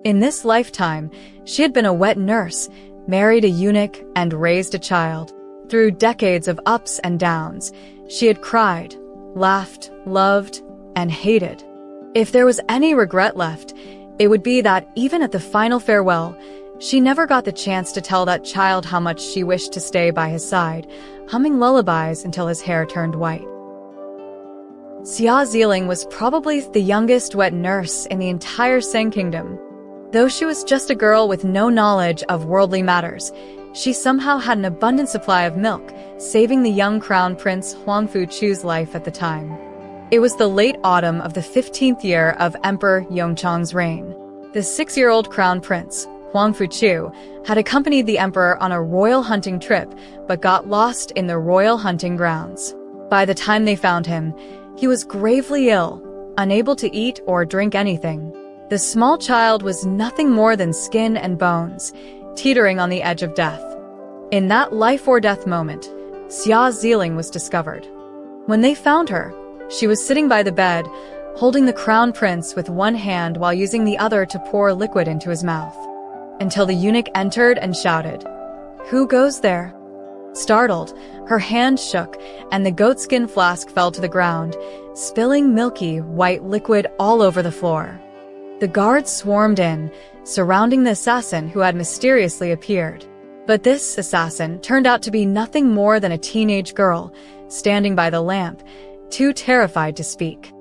In this lifetime, she had been a wet nurse, married a eunuch, and raised a child. Through decades of ups and downs, she had cried, laughed, loved, and hated. If there was any regret left, it would be that even at the final farewell, she never got the chance to tell that child how much she wished to stay by his side, humming lullabies until his hair turned white. Xia Ziling was probably the youngest wet nurse in the entire Seng Kingdom. Though she was just a girl with no knowledge of worldly matters, she somehow had an abundant supply of milk, saving the young crown prince Huang Fuchu's life at the time. It was the late autumn of the 15th year of Emperor Yongchang's reign. The 6-year-old crown prince, Huang Fuchu, had accompanied the emperor on a royal hunting trip, but got lost in the royal hunting grounds. By the time they found him, he was gravely ill, unable to eat or drink anything. The small child was nothing more than skin and bones, teetering on the edge of death. In that life-or-death moment, Xia Ziling was discovered. When they found her, she was sitting by the bed, holding the crown prince with one hand while using the other to pour liquid into his mouth. Until the eunuch entered and shouted, "Who goes there?" Startled, her hand shook, and the goatskin flask fell to the ground, spilling milky, white liquid all over the floor. The guards swarmed in, surrounding the assassin who had mysteriously appeared. But this assassin turned out to be nothing more than a teenage girl, standing by the lamp, too terrified to speak.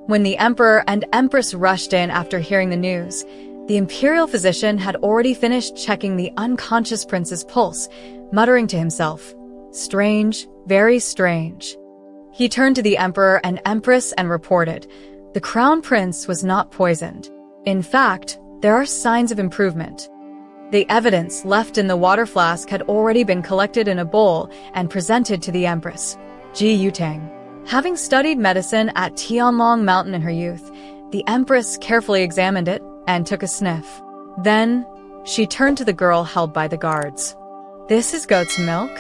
When the emperor and empress rushed in after hearing the news, the imperial physician had already finished checking the unconscious prince's pulse, muttering to himself, "Strange, very strange." He turned to the emperor and empress and reported, the crown prince was not poisoned. In fact, there are signs of improvement. The evidence left in the water flask had already been collected in a bowl and presented to the empress, Ji Yutang. Having studied medicine at Tianlong Mountain in her youth, the empress carefully examined it and took a sniff. Then, she turned to the girl held by the guards. "This is goat's milk?"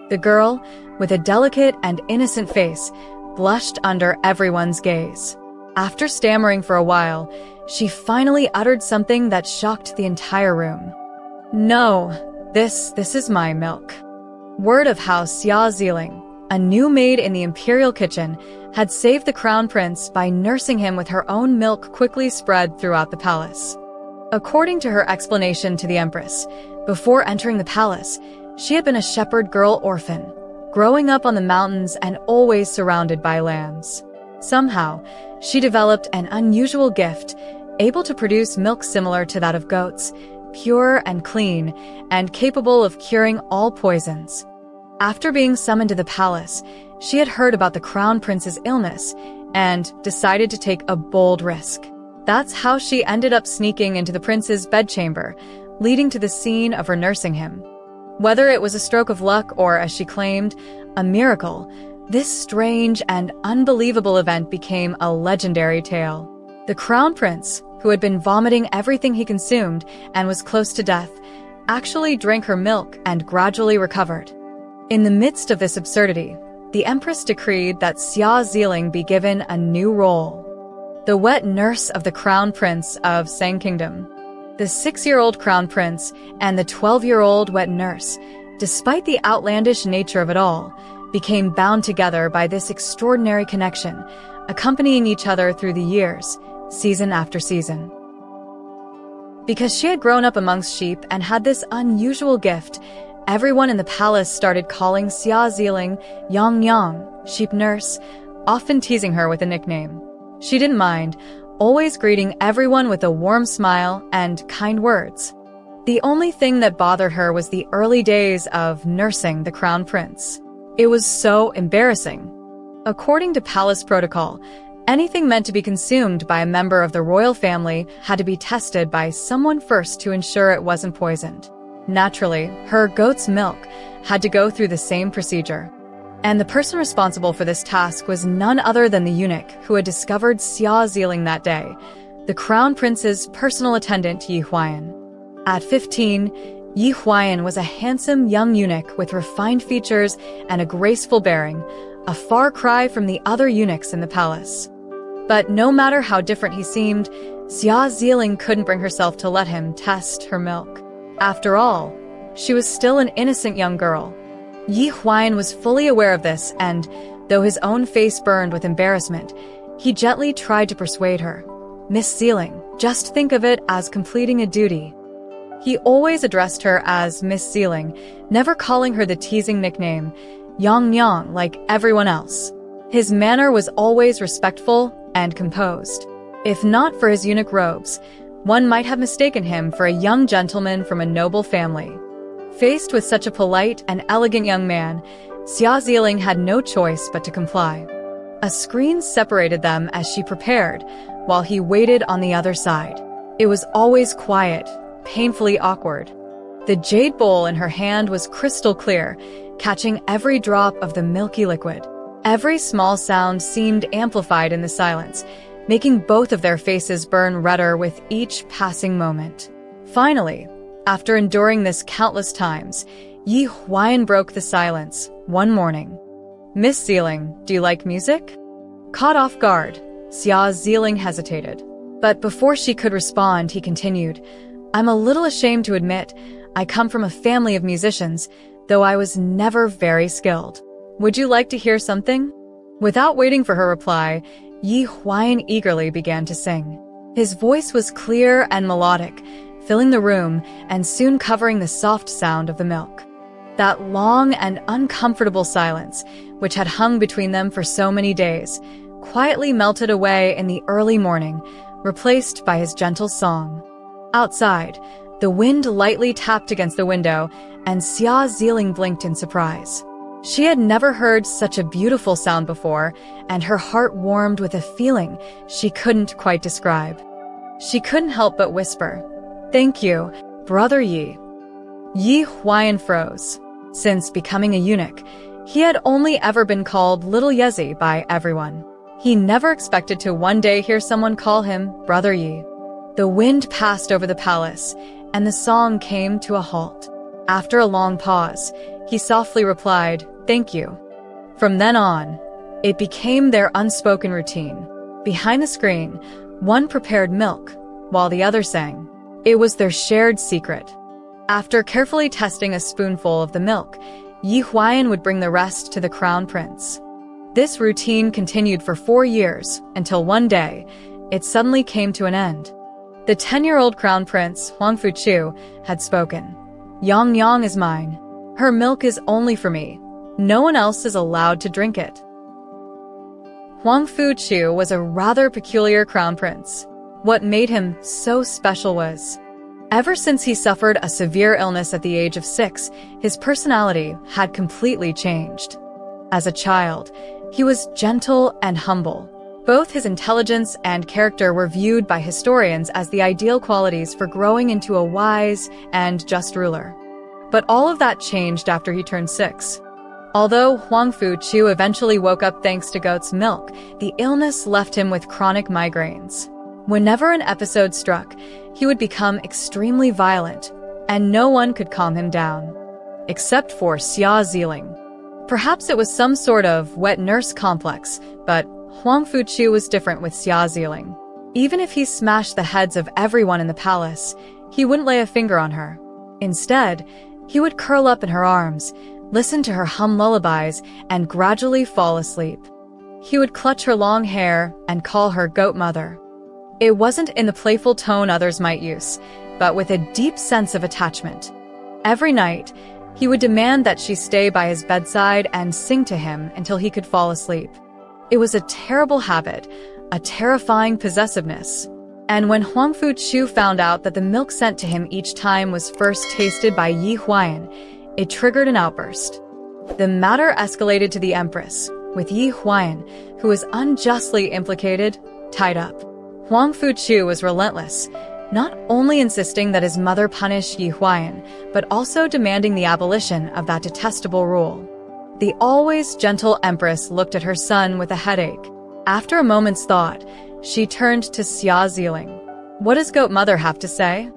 The girl, with a delicate and innocent face, blushed under everyone's gaze. After stammering for a while, she finally uttered something that shocked the entire room. "No, this is my milk." Word of how Xia Ziling, a new maid in the imperial kitchen, had saved the crown prince by nursing him with her own milk quickly spread throughout the palace. According to her explanation to the empress, before entering the palace, she had been a shepherd girl orphan, growing up on the mountains and always surrounded by lambs. Somehow, she developed an unusual gift, able to produce milk similar to that of goats, pure and clean, and capable of curing all poisons. After being summoned to the palace, she had heard about the crown prince's illness and decided to take a bold risk. That's how she ended up sneaking into the prince's bedchamber, leading to the scene of her nursing him. Whether it was a stroke of luck or, as she claimed, a miracle, this strange and unbelievable event became a legendary tale. The crown prince, who had been vomiting everything he consumed and was close to death, actually drank her milk and gradually recovered. In the midst of this absurdity, the empress decreed that Xia Ziling be given a new role. The wet nurse of the crown prince of Seng Kingdom. The 6-year-old crown prince and the 12-year-old wet nurse, despite the outlandish nature of it all, became bound together by this extraordinary connection, accompanying each other through the years, season after season. Because she had grown up amongst sheep and had this unusual gift, everyone in the palace started calling Xia Ziling Yang Yang, sheep nurse, often teasing her with a nickname. She didn't mind, always greeting everyone with a warm smile and kind words. The only thing that bothered her was the early days of nursing the crown prince. It was so embarrassing. According to palace protocol, anything meant to be consumed by a member of the royal family had to be tested by someone first to ensure it wasn't poisoned. Naturally, her goat's milk had to go through the same procedure. And the person responsible for this task was none other than the eunuch who had discovered Xia Ziling that day, the crown prince's personal attendant Yi Huayan. At 15, Yi Huayan was a handsome young eunuch with refined features and a graceful bearing, a far cry from the other eunuchs in the palace. But no matter how different he seemed, Xia Ziling couldn't bring herself to let him test her milk. After all, she was still an innocent young girl. Yi Huan was fully aware of this, and, though his own face burned with embarrassment, he gently tried to persuade her. Miss Ziling, just think of it as completing a duty. He always addressed her as Miss Ziling, never calling her the teasing nickname, Yang Yang, like everyone else. His manner was always respectful and composed. If not for his eunuch robes, one might have mistaken him for a young gentleman from a noble family. Faced with such a polite and elegant young man, Xia Ziling had no choice but to comply. A screen separated them as she prepared, while he waited on the other side. It was always quiet, painfully awkward. The jade bowl in her hand was crystal clear, catching every drop of the milky liquid. Every small sound seemed amplified in the silence, making both of their faces burn redder with each passing moment. Finally, after enduring this countless times, Yi Huan broke the silence one morning. Miss Ziling, do you like music? Caught off guard, Xia Ziling hesitated. But before she could respond, he continued, I'm a little ashamed to admit, I come from a family of musicians, though I was never very skilled. Would you like to hear something? Without waiting for her reply, Yi Huan eagerly began to sing. His voice was clear and melodic, filling the room and soon covering the soft sound of the milk. That long and uncomfortable silence, which had hung between them for so many days, quietly melted away in the early morning, replaced by his gentle song. Outside, the wind lightly tapped against the window, and Xia Ziling blinked in surprise. She had never heard such a beautiful sound before, and her heart warmed with a feeling she couldn't quite describe. She couldn't help but whisper, Thank you, Brother Yi. Yi Huan froze. Since becoming a eunuch, he had only ever been called Little Yezi by everyone. He never expected to one day hear someone call him Brother Yi. The wind passed over the palace, and the song came to a halt. After a long pause, he softly replied, Thank you. From then on, it became their unspoken routine. Behind the screen, one prepared milk, while the other sang. It was their shared secret. After carefully testing a spoonful of the milk, Yi Huan would bring the rest to the crown prince. This routine continued for 4 years, until one day, it suddenly came to an end. The 10-year-old crown prince, Huang Fuchu, had spoken. Yang Yang is mine. Her milk is only for me. No one else is allowed to drink it. Huang Fuchu was a rather peculiar crown prince. What made him so special was, ever since he suffered a severe illness at the age of 6, his personality had completely changed. As a child, he was gentle and humble. Both his intelligence and character were viewed by historians as the ideal qualities for growing into a wise and just ruler. But all of that changed after he turned 6. Although Huang Fuchu eventually woke up thanks to goat's milk, the illness left him with chronic migraines. Whenever an episode struck, he would become extremely violent, and no one could calm him down. Except for Xia Ziling. Perhaps it was some sort of wet nurse complex, but Huang Fuchu was different with Xia Ziling. Even if he smashed the heads of everyone in the palace, he wouldn't lay a finger on her. Instead, he would curl up in her arms, listen to her hum lullabies, and gradually fall asleep. He would clutch her long hair and call her goat mother. It wasn't in the playful tone others might use, but with a deep sense of attachment. Every night, he would demand that she stay by his bedside and sing to him until he could fall asleep. It was a terrible habit, a terrifying possessiveness. And when Huang Fuchu found out that the milk sent to him each time was first tasted by Yi Huan, it triggered an outburst. The matter escalated to the empress, with Yi Huan, who was unjustly implicated, tied up. Huang Fuchu was relentless, not only insisting that his mother punish Yi Huan, but also demanding the abolition of that detestable rule. The always gentle empress looked at her son with a headache. After a moment's thought, she turned to Xia Ziling. What does goat mother have to say?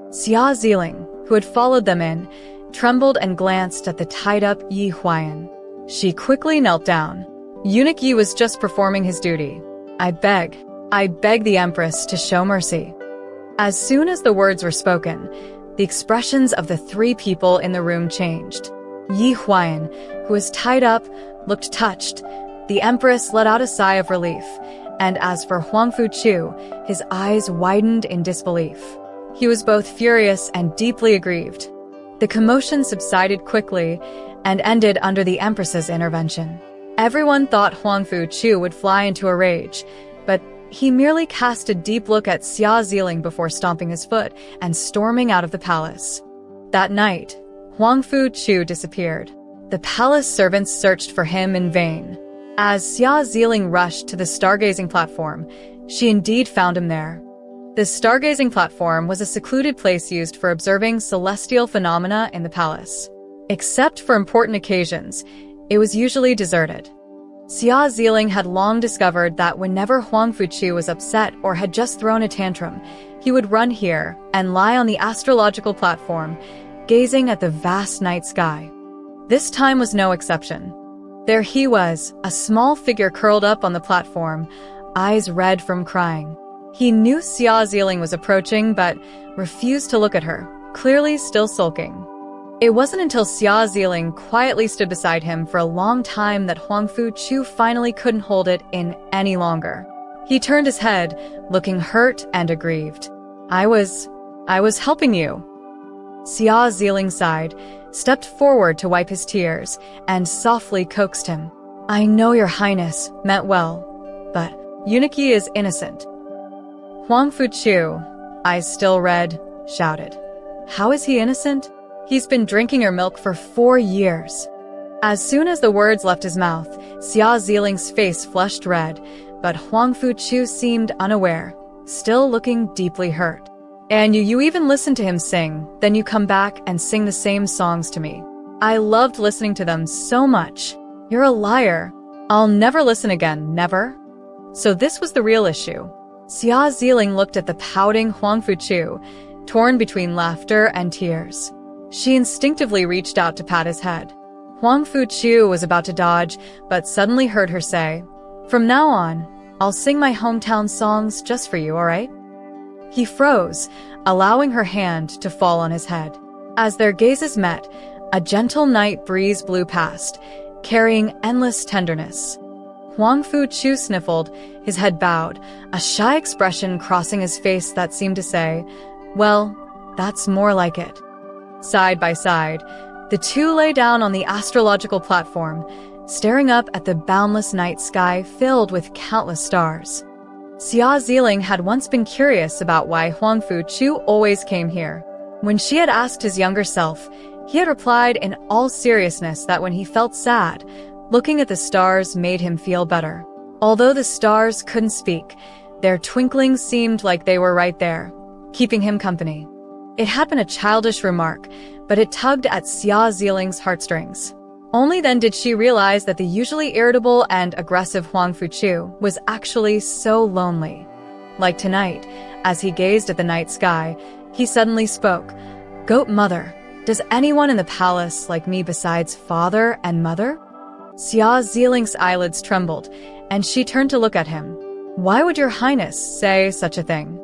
Xia Ziling, who had followed them in, trembled and glanced at the tied-up Yi Huan. She quickly knelt down. Eunuch Yi was just performing his duty. I beg the Empress to show mercy." As soon as the words were spoken, the expressions of the three people in the room changed. Yi Huayan, who was tied up, looked touched. The Empress let out a sigh of relief, and as for Huang Fuchu, his eyes widened in disbelief. He was both furious and deeply aggrieved. The commotion subsided quickly and ended under the Empress's intervention. Everyone thought Huang Fuchu would fly into a rage, but he merely cast a deep look at Xia Ziling before stomping his foot and storming out of the palace. That night, Huang Fuchu disappeared. The palace servants searched for him in vain. As Xia Ziling rushed to the stargazing platform, she indeed found him there. The stargazing platform was a secluded place used for observing celestial phenomena in the palace. Except for important occasions, it was usually deserted. Xia Ziling had long discovered that whenever Huang Fuchu was upset or had just thrown a tantrum, he would run here and lie on the astrological platform, gazing at the vast night sky. This time was no exception. There he was, a small figure curled up on the platform, eyes red from crying. He knew Xia Ziling was approaching, but refused to look at her, clearly still sulking. It wasn't until Xia Ziling quietly stood beside him for a long time that Huang Fuchu finally couldn't hold it in any longer. He turned his head, looking hurt and aggrieved. I was helping you." Xia Ziling sighed, stepped forward to wipe his tears, and softly coaxed him. "I know your highness meant well, but Yuniki is innocent." Huang Fuchu, eyes still red, shouted. "How is he innocent? He's been drinking your milk for 4 years." As soon as the words left his mouth, Xia Ziling's face flushed red, but Huang Fuchu seemed unaware, still looking deeply hurt. "And you even listen to him sing, then you come back and sing the same songs to me. I loved listening to them so much. You're a liar. I'll never listen again, never." So this was the real issue. Xia Ziling looked at the pouting Huang Fuchu, torn between laughter and tears. She instinctively reached out to pat his head. Huang Fuchu was about to dodge, but suddenly heard her say, "From now on, I'll sing my hometown songs just for you, all right?" He froze, allowing her hand to fall on his head. As their gazes met, a gentle night breeze blew past, carrying endless tenderness. Huang Fuchu sniffled, his head bowed, a shy expression crossing his face that seemed to say, "Well, that's more like it." Side by side, the two lay down on the astrological platform, staring up at the boundless night sky filled with countless stars. Xia Ziling had once been curious about why Huang Fuchu always came here. When she had asked his younger self, he had replied in all seriousness that when he felt sad, looking at the stars made him feel better. Although the stars couldn't speak, their twinkling seemed like they were right there, keeping him company. It had been a childish remark, but it tugged at Xia Ziling's heartstrings. Only then did she realize that the usually irritable and aggressive Huang Fuchu was actually so lonely. Like tonight, as he gazed at the night sky, he suddenly spoke, "Goat mother, does anyone in the palace like me besides father and mother?" Xia Ziling's eyelids trembled, and she turned to look at him. "Why would your highness say such a thing?"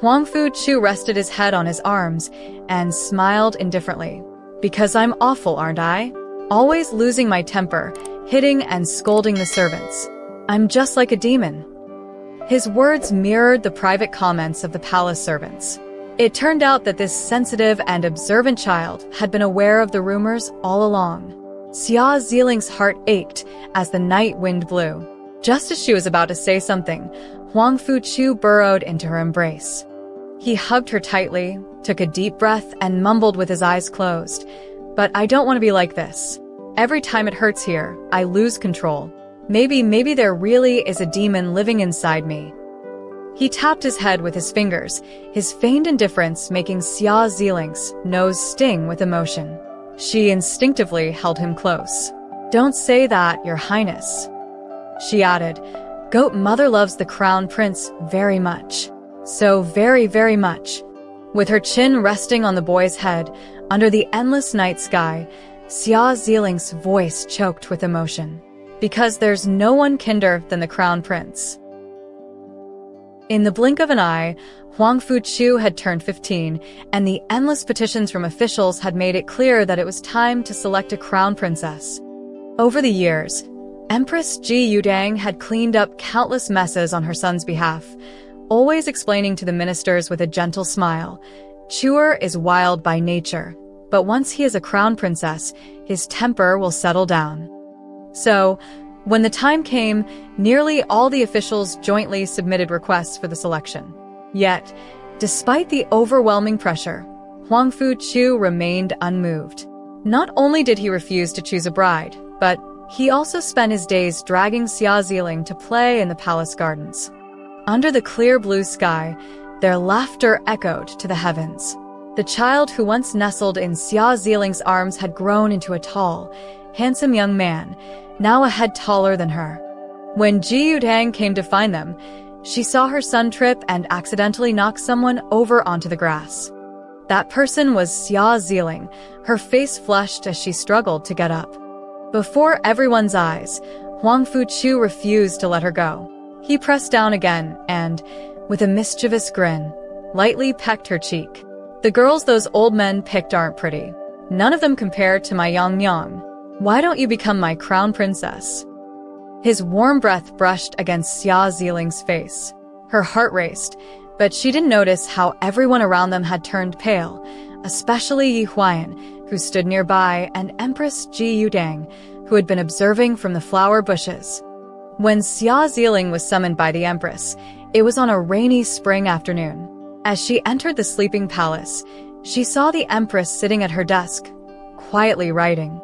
Huang Fuchu rested his head on his arms and smiled indifferently. "Because I'm awful, aren't I? Always losing my temper, hitting and scolding the servants. I'm just like a demon." His words mirrored the private comments of the palace servants. It turned out that this sensitive and observant child had been aware of the rumors all along. Xia Ziling's heart ached as the night wind blew. Just as she was about to say something, Huang Fuchu burrowed into her embrace. He hugged her tightly, took a deep breath, and mumbled with his eyes closed, "But I don't want to be like this. Every time it hurts here, I lose control. Maybe there really is a demon living inside me." He tapped his head with his fingers, his feigned indifference making Xia Ziling's nose sting with emotion. She instinctively held him close. "Don't say that, your highness," she added. "Goat mother loves the crown prince very much. So very, very much." With her chin resting on the boy's head, under the endless night sky, Xia Ziling's voice choked with emotion. "Because there's no one kinder than the crown prince." In the blink of an eye, Huang Fuchu had turned 15, and the endless petitions from officials had made it clear that it was time to select a crown princess. Over the years, Empress Ji Yudang had cleaned up countless messes on her son's behalf, always explaining to the ministers with a gentle smile, "Chuer is wild by nature, but once he is a crown princess, his temper will settle down." So, when the time came, nearly all the officials jointly submitted requests for the selection. Yet, despite the overwhelming pressure, Huang Fuchu remained unmoved. Not only did he refuse to choose a bride, but he also spent his days dragging Xia Ziling to play in the palace gardens. Under the clear blue sky, their laughter echoed to the heavens. The child who once nestled in Xia Ziling's arms had grown into a tall, handsome young man, now a head taller than her. When Ji Yudang came to find them, she saw her son trip and accidentally knock someone over onto the grass. That person was Xia Ziling, her face flushed as she struggled to get up. Before everyone's eyes, Huang Fuchu refused to let her go. He pressed down again and, with a mischievous grin, lightly pecked her cheek. "The girls those old men picked aren't pretty. None of them compare to my Yang Yang. Why don't you become my crown princess?" His warm breath brushed against Xia Ziling's face. Her heart raced, but she didn't notice how everyone around them had turned pale, especially Yi Huayan, who stood nearby, and Empress Ji Yudang, who had been observing from the flower bushes. When Xia Ziling was summoned by the Empress, it was on a rainy spring afternoon. As she entered the sleeping palace, she saw the Empress sitting at her desk, quietly writing.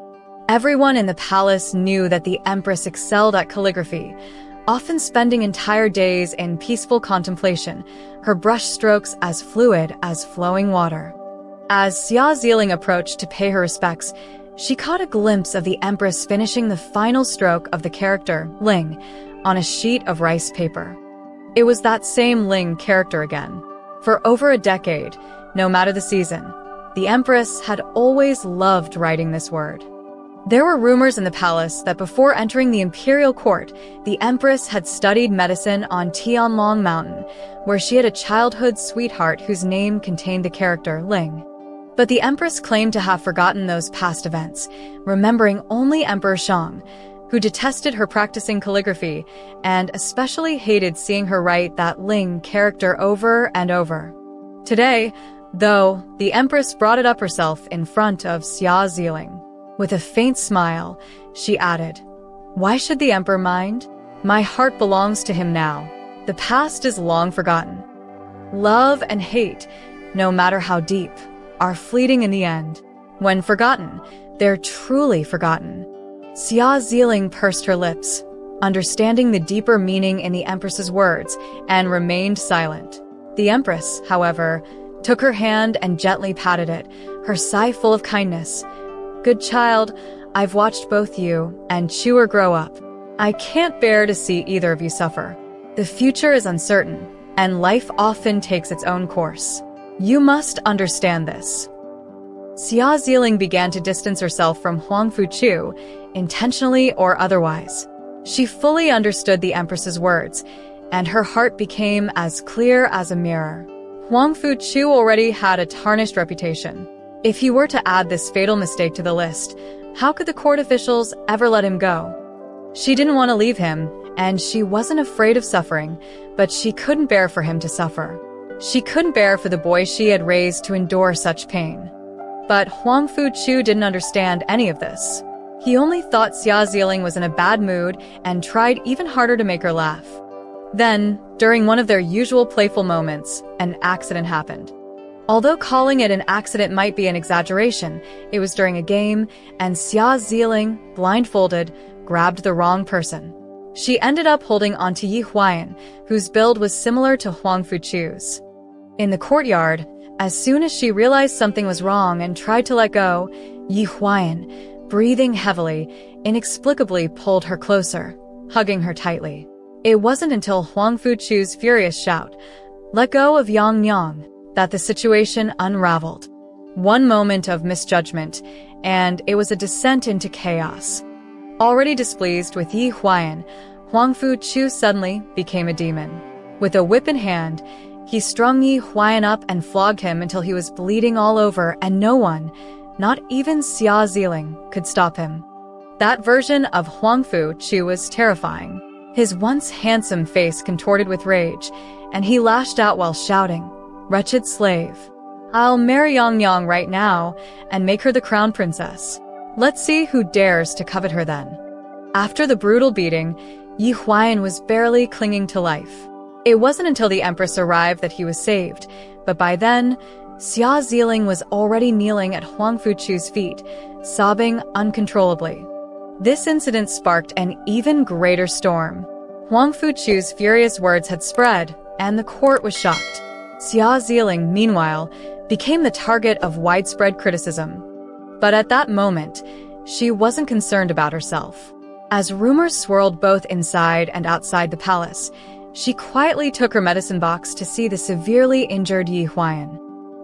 Everyone in the palace knew that the Empress excelled at calligraphy, often spending entire days in peaceful contemplation, her brush strokes as fluid as flowing water. As Xia Ziling approached to pay her respects, she caught a glimpse of the Empress finishing the final stroke of the character, Ling, on a sheet of rice paper. It was that same Ling character again. For over a decade, no matter the season, the Empress had always loved writing this word. There were rumors in the palace that before entering the imperial court, the Empress had studied medicine on Tianlong Mountain, where she had a childhood sweetheart whose name contained the character Ling. But the Empress claimed to have forgotten those past events, remembering only Emperor Shang, who detested her practicing calligraphy and especially hated seeing her write that Ling character over and over. Today, though, the Empress brought it up herself in front of Xia Ziling. With a faint smile, she added, "Why should the Emperor mind? My heart belongs to him now. The past is long forgotten. Love and hate, no matter how deep, are fleeting in the end. When forgotten, they're truly forgotten." Xia Ziling pursed her lips, understanding the deeper meaning in the Empress's words, and remained silent. The Empress, however, took her hand and gently patted it, her sigh full of kindness. "Good child, I've watched both you and Chuer grow up. I can't bear to see either of you suffer. The future is uncertain, and life often takes its own course. You must understand this." Xia Ziling began to distance herself from Huang Fuchu, intentionally or otherwise. She fully understood the Empress's words, and her heart became as clear as a mirror. Huang Fuchu already had a tarnished reputation. If he were to add this fatal mistake to the list, how could the court officials ever let him go? She didn't want to leave him, and she wasn't afraid of suffering, but she couldn't bear for him to suffer. She couldn't bear for the boy she had raised to endure such pain. But Huang Fuchu didn't understand any of this. He only thought Xia Ziling was in a bad mood and tried even harder to make her laugh. Then, during one of their usual playful moments, an accident happened. Although calling it an accident might be an exaggeration, it was during a game, and Xia Ziling, blindfolded, grabbed the wrong person. She ended up holding onto Yi Huayan, whose build was similar to Huang Fuchu's. In the courtyard, as soon as she realized something was wrong and tried to let go, Yi Huayan, breathing heavily, inexplicably pulled her closer, hugging her tightly. It wasn't until Huang Fuchu's furious shout, "Let go of Yang Yang," that the situation unraveled. One moment of misjudgment, and it was a descent into chaos. Already displeased with Yi Huayan, Huang Fuchu suddenly became a demon. With a whip in hand, he strung Yi Huayan up and flogged him until he was bleeding all over, and no one, not even Xia Ziling, could stop him. That version of Huang Fu Chu was terrifying. His once handsome face contorted with rage, and he lashed out while shouting, "Wretched slave! I'll marry Yang Yang right now and make her the crown princess. Let's see who dares to covet her then." After the brutal beating, Yi Huayan was barely clinging to life. It wasn't until the Empress arrived that he was saved, but by then, Xia Ziling was already kneeling at Huang Fu Chu's feet, sobbing uncontrollably. This incident sparked an even greater storm. Huang Fu Chu's furious words had spread, and the court was shocked. Xia Ziling, meanwhile, became the target of widespread criticism. But at that moment, she wasn't concerned about herself. As rumors swirled both inside and outside the palace, she quietly took her medicine box to see the severely injured Yi Huayan.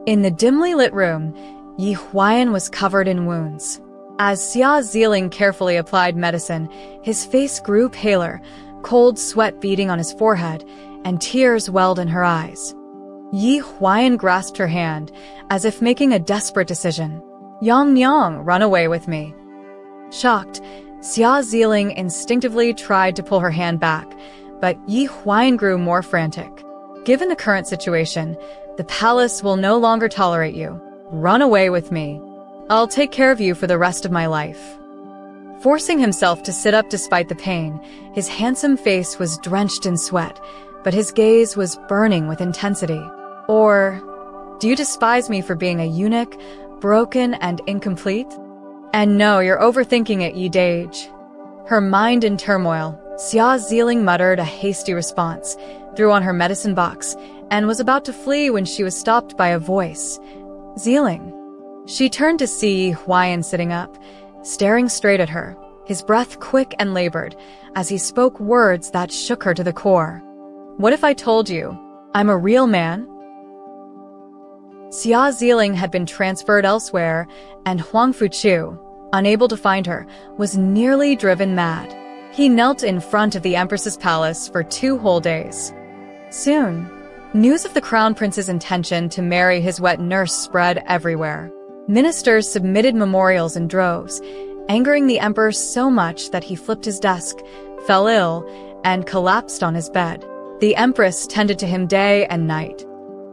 In the dimly lit room, Yi Huayan was covered in wounds. As Xia Ziling carefully applied medicine, his face grew paler, cold sweat beading on his forehead, and tears welled in her eyes. Yi Huayan grasped her hand, as if making a desperate decision. "Yang Yang, run away with me." Shocked, Xia Ziling instinctively tried to pull her hand back, but Yi Huayan grew more frantic. "Given the current situation, the palace will no longer tolerate you. Run away with me. I'll take care of you for the rest of my life." Forcing himself to sit up despite the pain, his handsome face was drenched in sweat, but his gaze was burning with intensity. "Or, do you despise me for being a eunuch, broken and incomplete? And no, you're overthinking it, Yi Dage." Her mind in turmoil, Xia Ziling muttered a hasty response, threw on her medicine box, and was about to flee when she was stopped by a voice. "Ziling." She turned to see Yi Huayan sitting up, staring straight at her, his breath quick and labored, as he spoke words that shook her to the core. "What if I told you I'm a real man?" Xia Ziling had been transferred elsewhere, and Huang Fu Chu, unable to find her, was nearly driven mad. He knelt in front of the Empress's palace for 2 whole days. Soon, news of the Crown Prince's intention to marry his wet nurse spread everywhere. Ministers submitted memorials in droves, angering the emperor so much that he flipped his desk, fell ill, and collapsed on his bed. The empress tended to him day and night.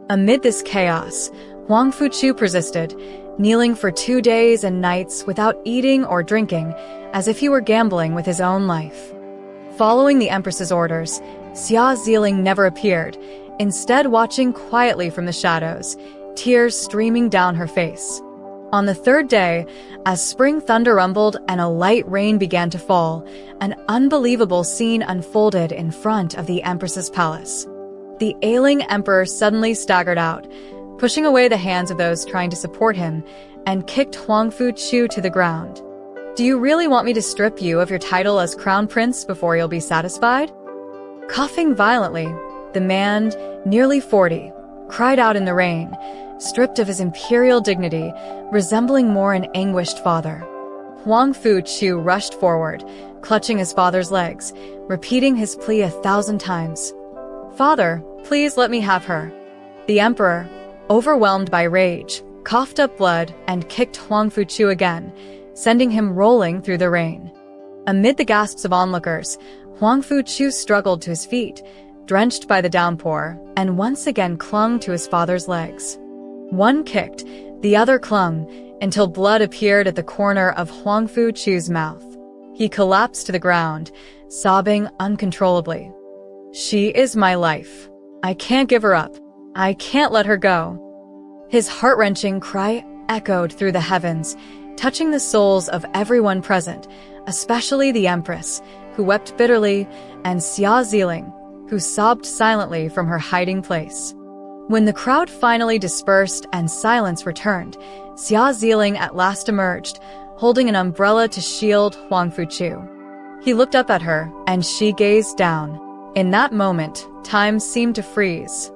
Amid this chaos, Huang Fu Chu persisted, kneeling for 2 days and nights without eating or drinking, as if he were gambling with his own life. Following the empress's orders, Xia Ziling never appeared, instead watching quietly from the shadows, tears streaming down her face. On the 3rd day, as spring thunder rumbled and a light rain began to fall, an unbelievable scene unfolded in front of the Empress's palace. The ailing emperor suddenly staggered out, pushing away the hands of those trying to support him, and kicked Huang Fu Chu to the ground. "Do you really want me to strip you of your title as crown prince before you'll be satisfied?" Coughing violently, the man, nearly 40, cried out in the rain, stripped of his imperial dignity, resembling more an anguished father. Huang Fu Chu rushed forward, clutching his father's legs, repeating his plea 1,000 times. "Father, please let me have her." The emperor, overwhelmed by rage, coughed up blood and kicked Huang Fu Chu again, sending him rolling through the rain. Amid the gasps of onlookers, Huang Fu Chu struggled to his feet, drenched by the downpour, and once again clung to his father's legs. One kicked, the other clung, until blood appeared at the corner of Huang Fu Chu's mouth. He collapsed to the ground, sobbing uncontrollably. "She is my life. I can't give her up. I can't let her go." His heart-wrenching cry echoed through the heavens, touching the souls of everyone present, especially the Empress, who wept bitterly, and Xia Ziling, who sobbed silently from her hiding place. When the crowd finally dispersed and silence returned, Xia Ziling at last emerged, holding an umbrella to shield Huang Fu Chu. He looked up at her, and she gazed down. In that moment, time seemed to freeze.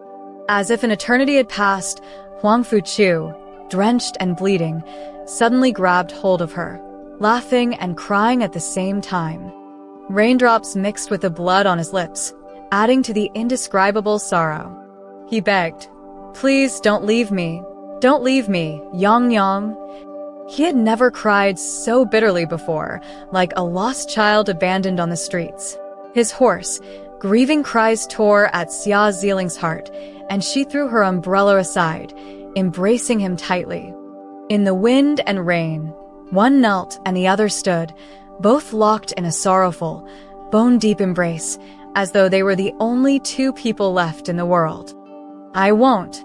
As if an eternity had passed, Huang Fu Chu, drenched and bleeding, suddenly grabbed hold of her, laughing and crying at the same time. Raindrops mixed with the blood on his lips, adding to the indescribable sorrow. He begged, "Please don't leave me. Don't leave me, Yang Yang." He had never cried so bitterly before, like a lost child abandoned on the streets. His hoarse, grieving cries tore at Xia Ziling's heart, and she threw her umbrella aside, embracing him tightly. In the wind and rain, one knelt and the other stood, both locked in a sorrowful, bone-deep embrace, as though they were the only two people left in the world. I won't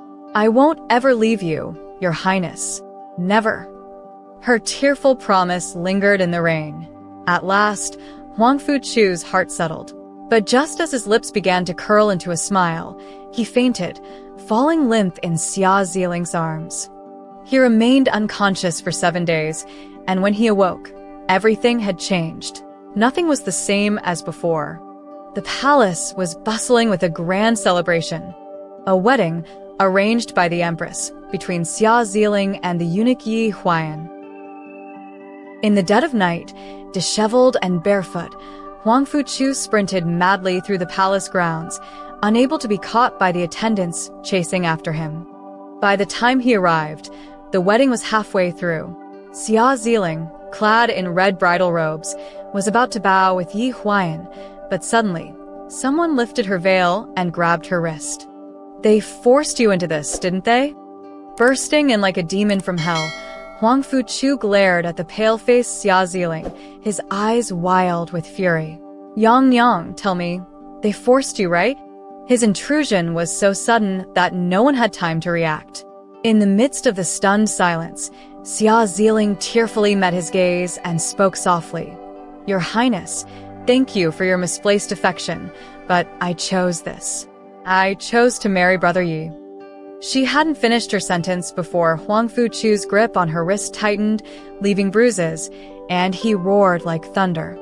ever leave you, Your Highness. Never." Her tearful promise lingered in the rain. At last, Huang Fuchu's heart settled. But just as his lips began to curl into a smile, he fainted, falling limp in Xia Ziling's arms. He remained unconscious for 7 days, and when he awoke, everything had changed. Nothing was the same as before. The palace was bustling with a grand celebration. A wedding arranged by the Empress between Xia Ziling and the eunuch Yi Huayan. In the dead of night, disheveled and barefoot, Huang Fuchu sprinted madly through the palace grounds, unable to be caught by the attendants chasing after him. By the time he arrived, the wedding was halfway through. Xia Ziling, clad in red bridal robes, was about to bow with Yi Huayan, but suddenly, someone lifted her veil and grabbed her wrist. "They forced you into this, didn't they?" Bursting in like a demon from hell, Huang Fuchu glared at the pale-faced Xia Ziling, his eyes wild with fury. "Yang Yang, tell me, they forced you, right?" His intrusion was so sudden that no one had time to react. In the midst of the stunned silence, Xia Ziling tearfully met his gaze and spoke softly. "Your Highness, thank you for your misplaced affection, but I chose this. I chose to marry Brother Yi." She hadn't finished her sentence before Huang Fuchu's grip on her wrist tightened, leaving bruises, and he roared like thunder.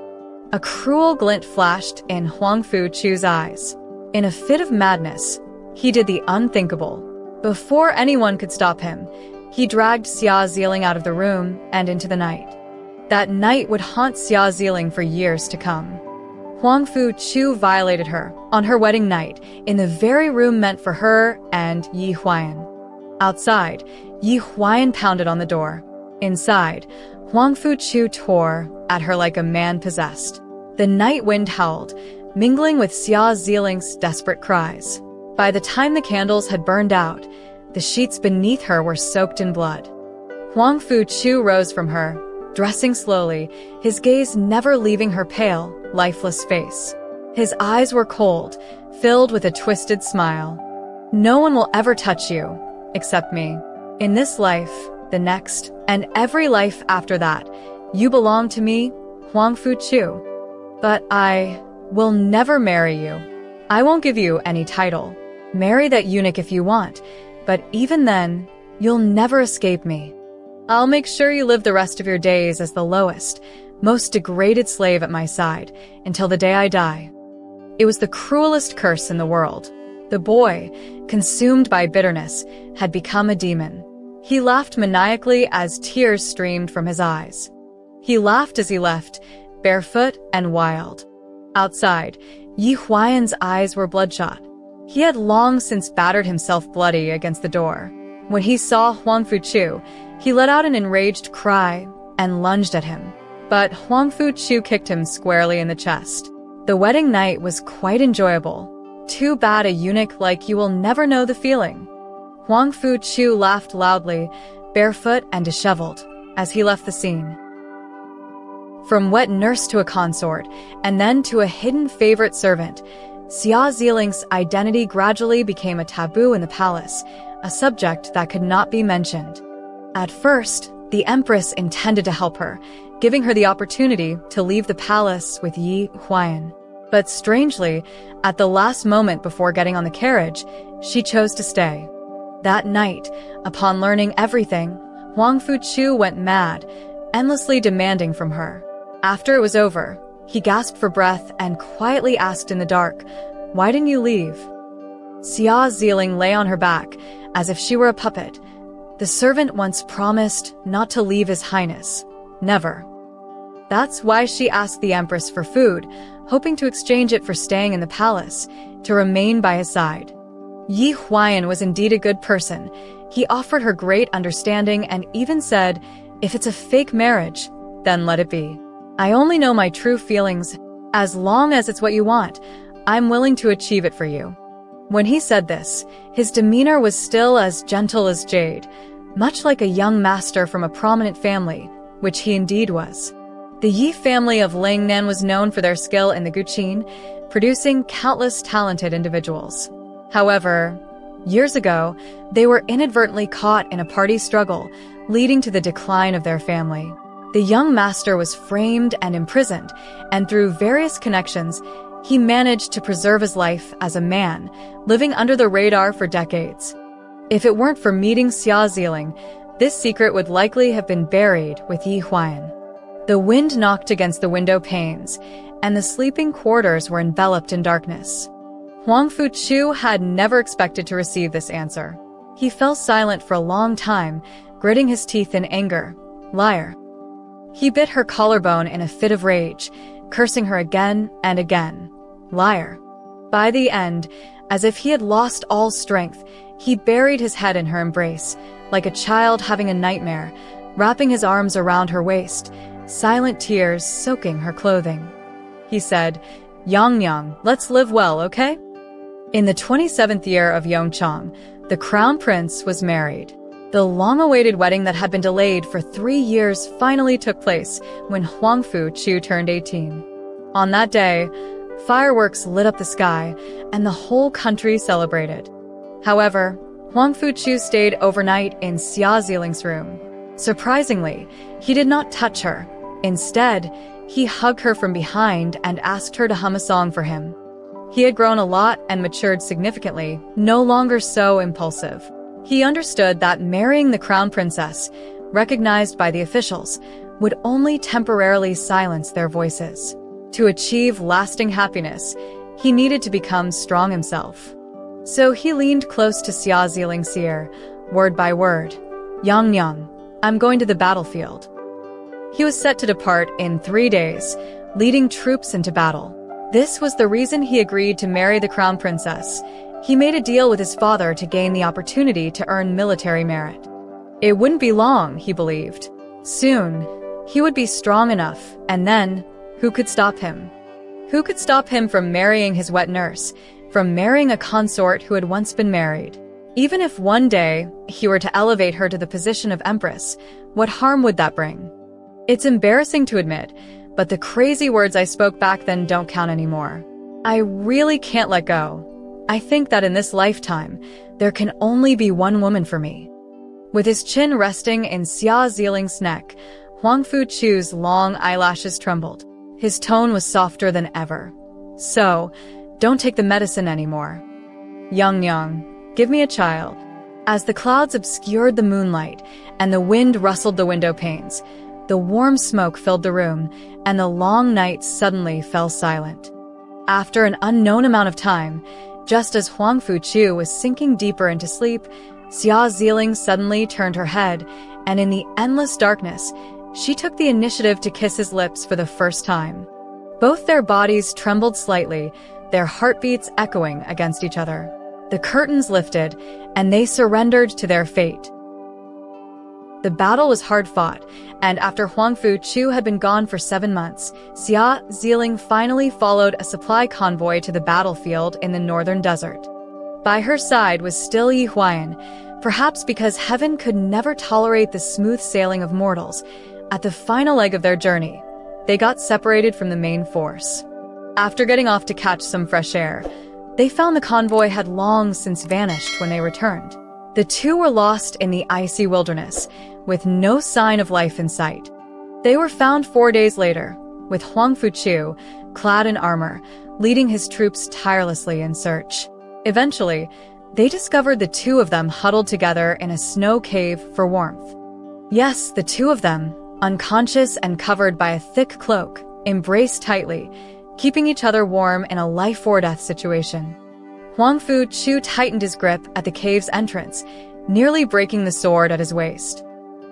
A cruel glint flashed in Huang Fuchu's eyes. In a fit of madness, he did the unthinkable. Before anyone could stop him, he dragged Xia Ziling out of the room and into the night. That night would haunt Xia Ziling for years to come. Huang Fuchu violated her on her wedding night in the very room meant for her and Yi Huayan. Outside, Yi Huayan pounded on the door. Inside, Huang Fuchu tore at her like a man possessed. The night wind howled, mingling with Xia Ziling's desperate cries. By the time the candles had burned out, the sheets beneath her were soaked in blood. Huang Fuchu rose from her, dressing slowly, his gaze never leaving her pale, lifeless face. His eyes were cold, filled with a twisted smile. "No one will ever touch you, except me. In this life, the next, and every life after that, you belong to me, Huang Fuchu. But I will never marry you. I won't give you any title. Marry that eunuch if you want, but even then, you'll never escape me. I'll make sure you live the rest of your days as the lowest, most degraded slave at my side, until the day I die." It was the cruelest curse in the world. The boy, consumed by bitterness, had become a demon. He laughed maniacally as tears streamed from his eyes. He laughed as he left, barefoot and wild. Outside, Yi Huayan's eyes were bloodshot. He had long since battered himself bloody against the door. When he saw Huang Fuchu, he let out an enraged cry and lunged at him. But Huang Fuchu kicked him squarely in the chest. The wedding night was quite enjoyable. Too bad a eunuch like you will never know the feeling. Huang Fuchu laughed loudly, barefoot and disheveled, as he left the scene. From wet nurse to a consort, and then to a hidden favorite servant, Xia Ziling's identity gradually became a taboo in the palace, a subject that could not be mentioned. At first, the Empress intended to help her, giving her the opportunity to leave the palace with Yi Huayan. But strangely, at the last moment before getting on the carriage, she chose to stay. That night, upon learning everything, Huang Fuchu went mad, endlessly demanding from her. After it was over, he gasped for breath and quietly asked in the dark, "Why didn't you leave?" Xia Ziling lay on her back, as if she were a puppet. The servant once promised not to leave His Highness. Never. That's why she asked the empress for food, hoping to exchange it for staying in the palace, to remain by his side. Yi Huayan was indeed a good person. He offered her great understanding and even said, "If it's a fake marriage, then let it be. I only know my true feelings. As long as it's what you want, I'm willing to achieve it for you." When he said this, his demeanor was still as gentle as jade, much like a young master from a prominent family, which he indeed was. The Yi family of Lingnan was known for their skill in the guqin, producing countless talented individuals. However, years ago, they were inadvertently caught in a party struggle, leading to the decline of their family. The young master was framed and imprisoned, and through various connections, he managed to preserve his life as a man, living under the radar for decades. If it weren't for meeting Xia Ziling, this secret would likely have been buried with Yi Huayan. The wind knocked against the window panes, and the sleeping quarters were enveloped in darkness. Huang Fuchu had never expected to receive this answer. He fell silent for a long time, gritting his teeth in anger. Liar. He bit her collarbone in a fit of rage, cursing her again and again. Liar. By the end, as if he had lost all strength, he buried his head in her embrace, like a child having a nightmare, wrapping his arms around her waist, silent tears soaking her clothing. He said, "Yang, let's live well, okay?" In the 27th year of Yongchang, the crown prince was married. The long-awaited wedding that had been delayed for 3 years finally took place when Huang Fuchu turned 18. On that day, fireworks lit up the sky, and the whole country celebrated. However, Huang Fuchu stayed overnight in Xia Ziling's room. Surprisingly, he did not touch her. Instead, he hugged her from behind and asked her to hum a song for him. He had grown a lot and matured significantly, no longer so impulsive. He understood that marrying the crown princess, recognized by the officials, would only temporarily silence their voices. To achieve lasting happiness, he needed to become strong himself. So he leaned close to Xia Ziling's ear, word by word. Yang, I'm going to the battlefield." He was set to depart in 3 days, leading troops into battle. This was the reason he agreed to marry the crown princess. He made a deal with his father to gain the opportunity to earn military merit. It wouldn't be long, he believed. Soon, he would be strong enough, and then, who could stop him? Who could stop him from marrying his wet nurse, from marrying a consort who had once been married? Even if one day he were to elevate her to the position of empress, what harm would that bring? It's embarrassing to admit, but the crazy words I spoke back then don't count anymore. I really can't let go. I think that in this lifetime, there can only be one woman for me. With his chin resting in Xia Ziling's neck, Huang Fuchu's long eyelashes trembled. His tone was softer than ever. "So, don't take the medicine anymore. Yang, give me a child." As the clouds obscured the moonlight and the wind rustled the window panes, the warm smoke filled the room, and the long night suddenly fell silent. After an unknown amount of time, just as Huang Fuchu was sinking deeper into sleep, Xia Ziling suddenly turned her head, and in the endless darkness, she took the initiative to kiss his lips for the first time. Both their bodies trembled slightly, their heartbeats echoing against each other. The curtains lifted, and they surrendered to their fate. The battle was hard-fought, and after Huang Fuchu had been gone for 7 months, Xia Ziling finally followed a supply convoy to the battlefield in the northern desert. By her side was still Yi Huayan, perhaps because heaven could never tolerate the smooth sailing of mortals. At the final leg of their journey, they got separated from the main force. After getting off to catch some fresh air, they found the convoy had long since vanished when they returned. The two were lost in the icy wilderness, with no sign of life in sight. They were found 4 days later, with Huang Fuchu, clad in armor, leading his troops tirelessly in search. Eventually, they discovered the two of them huddled together in a snow cave for warmth. Yes, the two of them, unconscious and covered by a thick cloak, embraced tightly, keeping each other warm in a life-or-death situation. Huang Fuchu tightened his grip at the cave's entrance, nearly breaking the sword at his waist.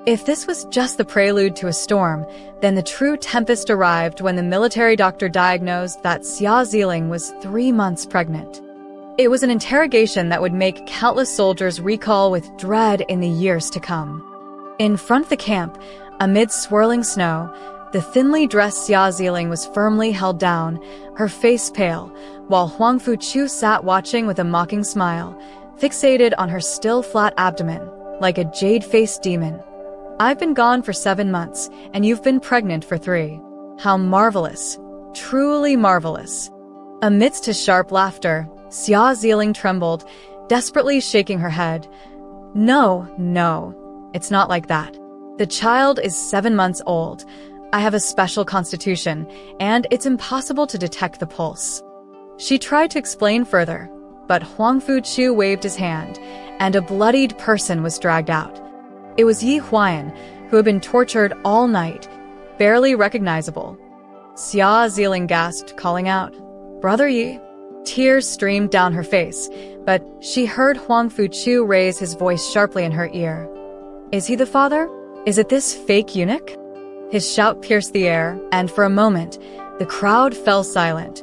If this was just the prelude to a storm, then the true tempest arrived when the military doctor diagnosed that Xia Ziling was 3 months pregnant. It was an interrogation that would make countless soldiers recall with dread in the years to come. In front of the camp, amid swirling snow, the thinly dressed Xia Ziling was firmly held down, her face pale, while Huang Fuchu sat watching with a mocking smile, fixated on her still flat abdomen, like a jade-faced demon. "I've been gone for 7 months, and you've been pregnant for 3. How marvelous. Truly marvelous." Amidst his sharp laughter, Xia Ziling trembled, desperately shaking her head. No, it's not like that. The child is 7 months old. I have a special constitution, and it's impossible to detect the pulse." She tried to explain further, but Huang Fuchu waved his hand, and a bloodied person was dragged out. It was Yi Huayan, who had been tortured all night, barely recognizable. Xia Ziling gasped, calling out, "Brother Yi." Tears streamed down her face, but she heard Huang Fuchu raise his voice sharply in her ear. "Is he the father? Is it this fake eunuch?" His shout pierced the air, and for a moment, the crowd fell silent.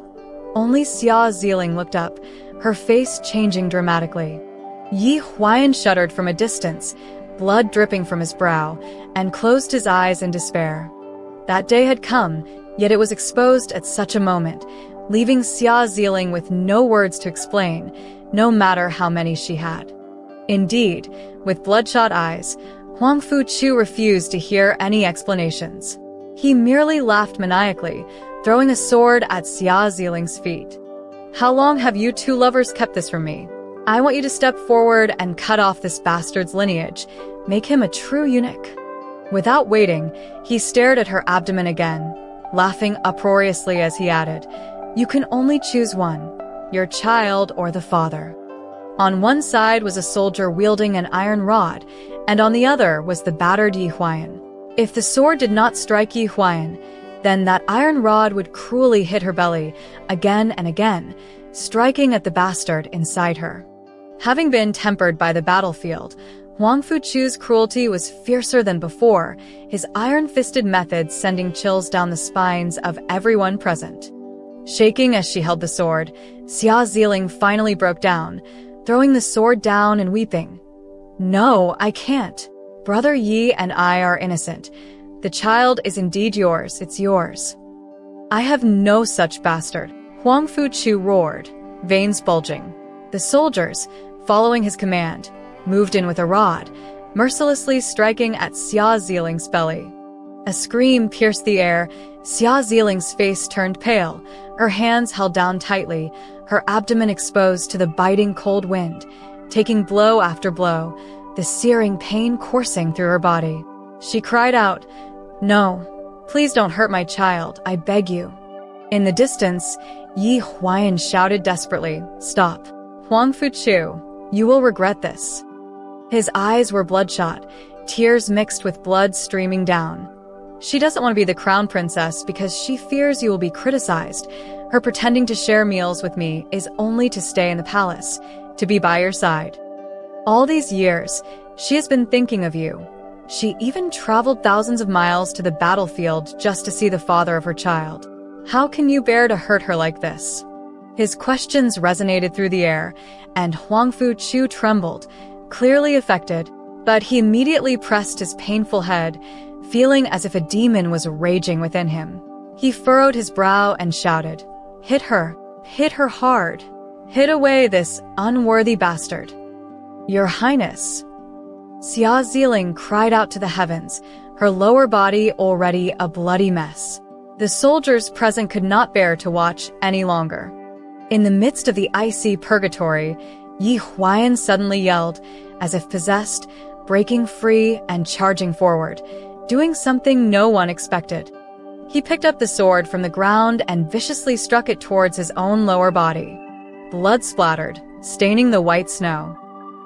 Only Xia Ziling looked up, her face changing dramatically. Yi Huayan shuddered from a distance, blood dripping from his brow, and closed his eyes in despair. That day had come, yet it was exposed at such a moment, leaving Xia Ziling with no words to explain, no matter how many she had. Indeed, with bloodshot eyes, Huang Fuchu refused to hear any explanations. He merely laughed maniacally, throwing a sword at Xia Ziling's feet. "How long have you two lovers kept this from me? I want you to step forward and cut off this bastard's lineage, make him a true eunuch." Without waiting, he stared at her abdomen again, laughing uproariously as he added, "You can only choose one, your child or the father." On one side was a soldier wielding an iron rod, and on the other was the battered Yi Huayan. If the sword did not strike Yi Huayan, then that iron rod would cruelly hit her belly, again and again, striking at the bastard inside her. Having been tempered by the battlefield, Huang Fuchu's cruelty was fiercer than before, his iron-fisted methods sending chills down the spines of everyone present. Shaking as she held the sword, Xia Ziling finally broke down, throwing the sword down and weeping. "No, I can't. Brother Yi and I are innocent. The child is indeed yours, it's yours." "I have no such bastard," Huang Fuchu roared, veins bulging. The soldiers, following his command, moved in with a rod, mercilessly striking at Xia Ziling's belly. A scream pierced the air, Xia Ziling's face turned pale, her hands held down tightly, her abdomen exposed to the biting cold wind, taking blow after blow, the searing pain coursing through her body. She cried out, "No, please don't hurt my child, I beg you." In the distance, Yi Huayan shouted desperately, "Stop. Huang Fuchu, you will regret this." His eyes were bloodshot, tears mixed with blood streaming down. She doesn't want to be the crown princess because she fears you will be criticized. Her pretending to share meals with me is only to stay in the palace, to be by your side. All these years, she has been thinking of you. She even traveled thousands of miles to the battlefield just to see the father of her child. How can you bear to hurt her like this? His questions resonated through the air, and Huang Fuchu trembled, clearly affected, but he immediately pressed his painful head, feeling as if a demon was raging within him. He furrowed his brow and shouted, hit her hard. Hit away this unworthy bastard." "Your Highness." Xia Ziling cried out to the heavens, her lower body already a bloody mess. The soldiers present could not bear to watch any longer. In the midst of the icy purgatory, Yi Huayan suddenly yelled, as if possessed, breaking free and charging forward, doing something no one expected. He picked up the sword from the ground and viciously struck it towards his own lower body. Blood splattered, staining the white snow.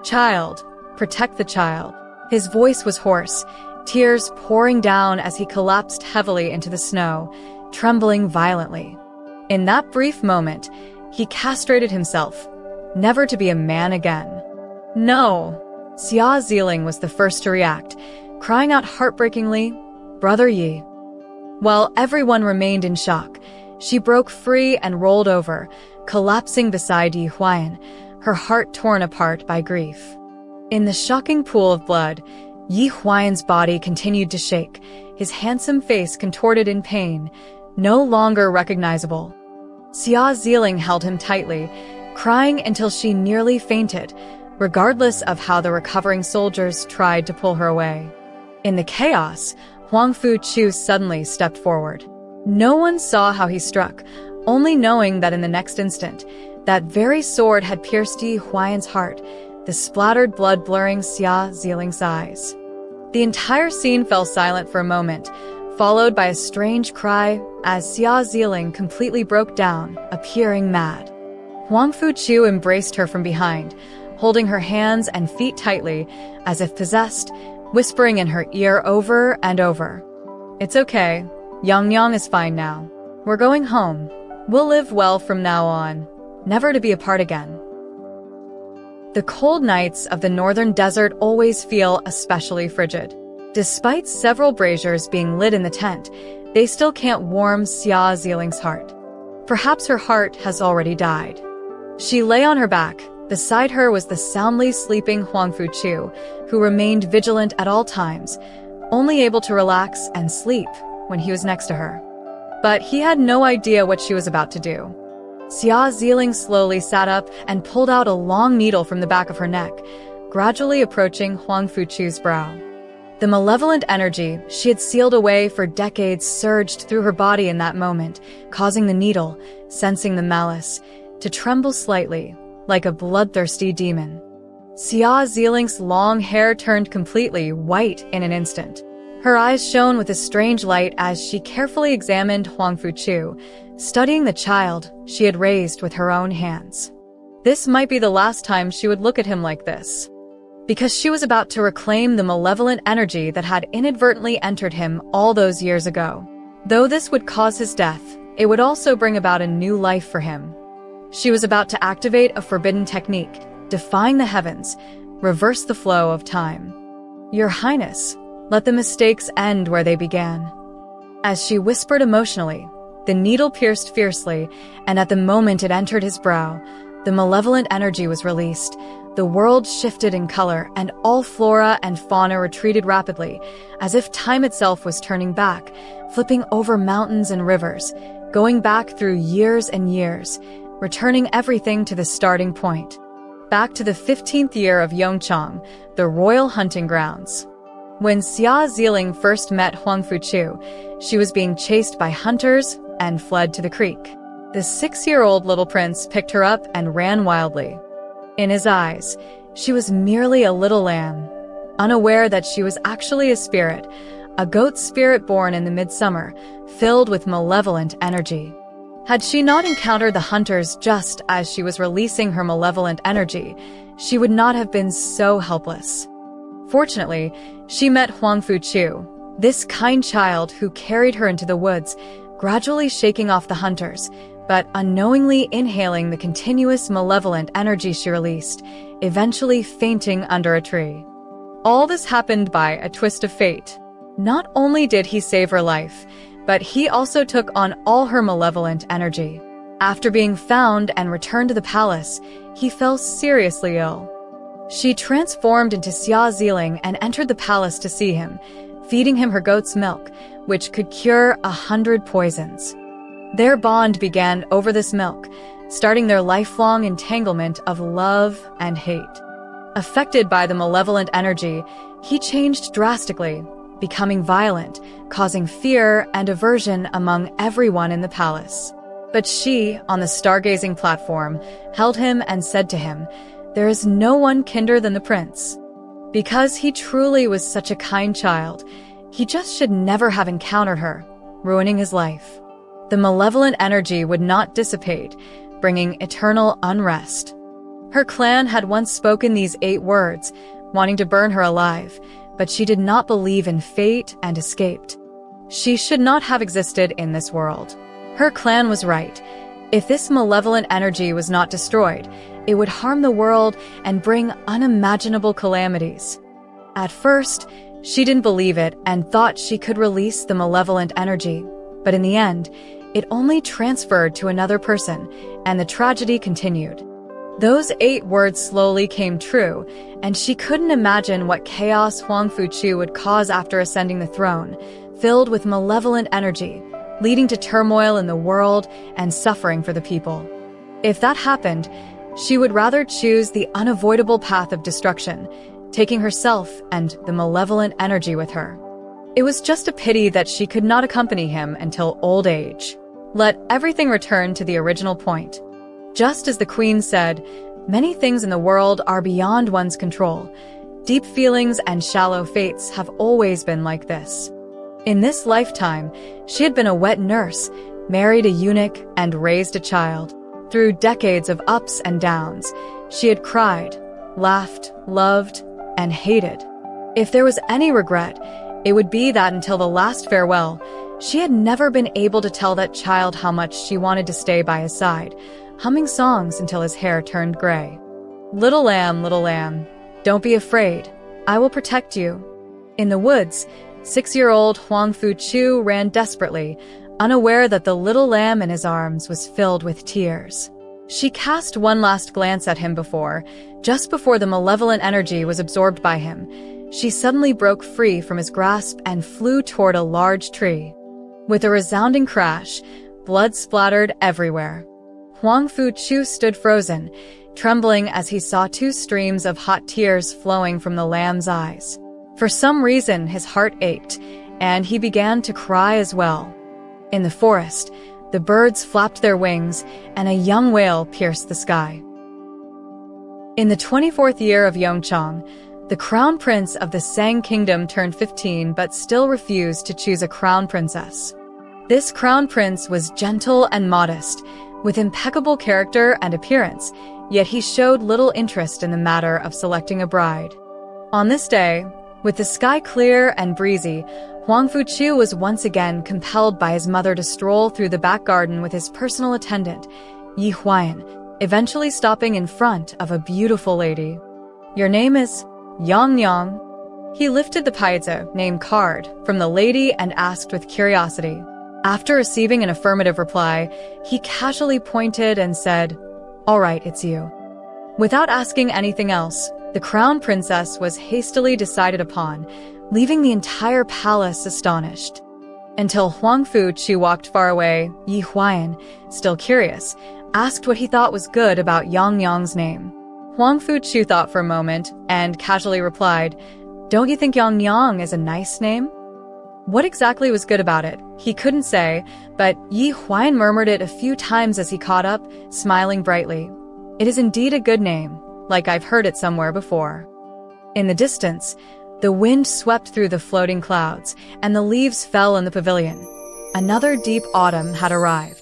"Child, protect the child." His voice was hoarse, tears pouring down as he collapsed heavily into the snow, trembling violently. In that brief moment, he castrated himself, never to be a man again. "No!" Xia Ziling was the first to react, crying out heartbreakingly, "Brother Yi." While everyone remained in shock, she broke free and rolled over, collapsing beside Yi Huayan, her heart torn apart by grief. In the shocking pool of blood, Yi Huayan's body continued to shake, his handsome face contorted in pain, no longer recognizable. Xia Ziling held him tightly, crying until she nearly fainted, regardless of how the recovering soldiers tried to pull her away. In the chaos, Huang Fuchu suddenly stepped forward. No one saw how he struck, only knowing that in the next instant, that very sword had pierced Yi Huayan's heart, the splattered blood blurring Xia Ziling's eyes. The entire scene fell silent for a moment, followed by a strange cry as Xia Ziling completely broke down, appearing mad. Huang Fuchu embraced her from behind, holding her hands and feet tightly, as if possessed, whispering in her ear over and over, "It's okay. Yang is fine now. We're going home. We'll live well from now on, never to be apart again." The cold nights of the northern desert always feel especially frigid. Despite several braziers being lit in the tent, they still can't warm Xia Ziling's heart. Perhaps her heart has already died. She lay on her back. Beside her was the soundly sleeping Huang Fuchu, who remained vigilant at all times, only able to relax and sleep when he was next to her. But he had no idea what she was about to do. Xia Ziling slowly sat up and pulled out a long needle from the back of her neck, gradually approaching Huang Fuchu's brow. The malevolent energy she had sealed away for decades surged through her body in that moment, causing the needle, sensing the malice, to tremble slightly, like a bloodthirsty demon. Xia Ziling's long hair turned completely white in an instant. Her eyes shone with a strange light as she carefully examined Huang Fuchu, studying the child she had raised with her own hands. This might be the last time she would look at him like this, because she was about to reclaim the malevolent energy that had inadvertently entered him all those years ago. Though this would cause his death, it would also bring about a new life for him. She was about to activate a forbidden technique, defying the heavens, reverse the flow of time. "Your Highness, let the mistakes end where they began." As she whispered emotionally, the needle pierced fiercely, and at the moment it entered his brow, the malevolent energy was released. The world shifted in color, and all flora and fauna retreated rapidly, as if time itself was turning back, flipping over mountains and rivers, going back through years and years, returning everything to the starting point. Back to the 15th year of Yongchang, the royal hunting grounds. When Xia Ziling first met Huang Fuchu, she was being chased by hunters and fled to the creek. The 6-year-old little prince picked her up and ran wildly. In his eyes, she was merely a little lamb, unaware that she was actually a spirit, a goat spirit born in the midsummer, filled with malevolent energy. Had she not encountered the hunters just as she was releasing her malevolent energy, she would not have been so helpless. Fortunately, she met Huang Fuchu, this kind child who carried her into the woods, gradually shaking off the hunters, but unknowingly inhaling the continuous malevolent energy she released, eventually fainting under a tree. All this happened by a twist of fate. Not only did he save her life, but he also took on all her malevolent energy. After being found and returned to the palace, he fell seriously ill. She transformed into Xia Ziling and entered the palace to see him, feeding him her goat's milk, which could cure 100 poisons. Their bond began over this milk, starting their lifelong entanglement of love and hate. Affected by the malevolent energy, he changed drastically, becoming violent, causing fear and aversion among everyone in the palace. But she, on the stargazing platform, held him and said to him, "There is no one kinder than the prince." Because he truly was such a kind child, he just should never have encountered her, ruining his life. The malevolent energy would not dissipate, bringing eternal unrest. Her clan had once spoken these 8 words, wanting to burn her alive, but she did not believe in fate and escaped. She should not have existed in this world. Her clan was right. If this malevolent energy was not destroyed, it would harm the world and bring unimaginable calamities. At first, She didn't believe it and thought she could release the malevolent energy, but in the end, it only transferred to another person, and the tragedy continued. Those 8 words slowly came true, and she couldn't imagine what chaos Huang Fuchu would cause after ascending the throne, filled with malevolent energy, leading to turmoil in the world and suffering for the people. If that happened, she would rather choose the unavoidable path of destruction, taking herself and the malevolent energy with her. It was just a pity that she could not accompany him until old age. Let everything return to the original point. Just as the Queen said, many things in the world are beyond one's control. Deep feelings and shallow fates have always been like this. In this lifetime, she had been a wet nurse, married a eunuch, and raised a child. Through decades of ups and downs, she had cried, laughed, loved, and hated. If there was any regret, it would be that until the last farewell, she had never been able to tell that child how much she wanted to stay by his side, humming songs until his hair turned gray. Little lamb, don't be afraid. I will protect you. In the woods, 6-year-old Huang Fuchu ran desperately, unaware that the little lamb in his arms was filled with tears. She cast one last glance at him just before the malevolent energy was absorbed by him. She suddenly broke free from his grasp and flew toward a large tree. With a resounding crash, blood splattered everywhere. Huang Fuchu stood frozen, trembling as he saw 2 streams of hot tears flowing from the lamb's eyes. For some reason, his heart ached, and he began to cry as well. In the forest, the birds flapped their wings, and a young whale pierced the sky. In the 24th year of Yongchang, the crown prince of the Sang kingdom turned 15 but still refused to choose a crown princess. This crown prince was gentle and modest, with impeccable character and appearance, yet he showed little interest in the matter of selecting a bride. On this day, with the sky clear and breezy, Huang Fuchu was once again compelled by his mother to stroll through the back garden with his personal attendant, Yi Huayan, eventually stopping in front of a beautiful lady. "Your name is Yang." He lifted the Paizi name card from the lady and asked with curiosity. After receiving an affirmative reply, he casually pointed and said, "All right, it's you." Without asking anything else, the crown princess was hastily decided upon, leaving the entire palace astonished. Until Huang Fuchu walked far away, Yi Huayan, still curious, asked what he thought was good about Yang's name. Huang Fuchu thought for a moment and casually replied, "Don't you think Yang is a nice name?" What exactly was good about it, he couldn't say, but Yi Huayan murmured it a few times as he caught up, smiling brightly. "It is indeed a good name, like I've heard it somewhere before." In the distance, the wind swept through the floating clouds, and the leaves fell in the pavilion. Another deep autumn had arrived.